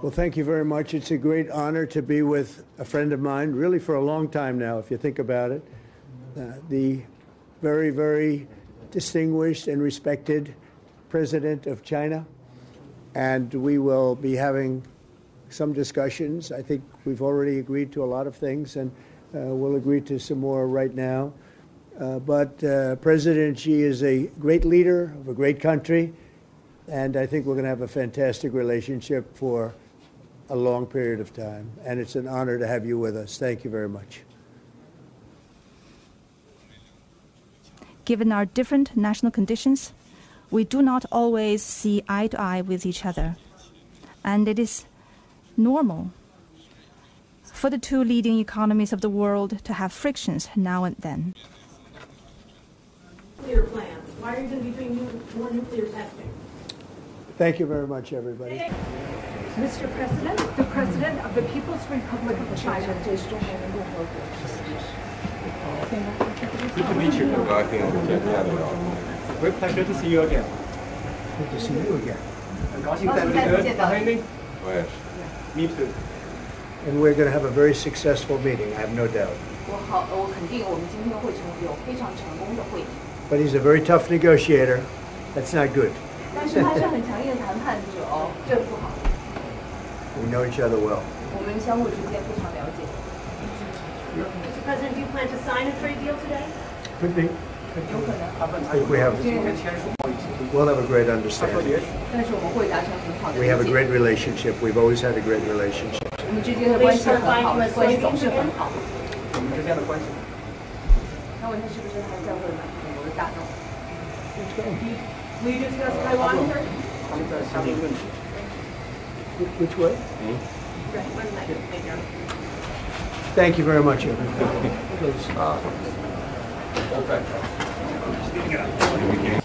Well, thank you very much. It's a great honor to be with a friend of mine, really for a long time now, if you think about it. The very, very distinguished and respected President of China. And we will be having some discussions. I think we've already agreed to a lot of things, and we'll agree to some more right now. But President Xi is a great leader of a great country, and I think we're going to have a fantastic relationship for a long period of time. And it's an honor to have you with us. Thank you very much. Given our different national conditions, we do not always see eye to eye with each other. And it is normal for the two leading economies of the world to have frictions now and then. Nuclear plan. Why are you going to be doing more nuclear testing? Thank you very much, everybody. Mr. President, the President of the People's Republic of China. Good to meet you. Great pleasure to see you again. Good to see you again. Me too. And we're going to have a very successful meeting, I have no doubt. But he's a very tough negotiator. That's not good. We know each other well. Mr. President, do you plan to sign a trade deal today? Could be. I think we'll have a great understanding. We have a great relationship. We've always had a great relationship. Will start buying from us soybeans again? Will you discuss Taiwan here? Which way? Thank you very much, everybody. Please.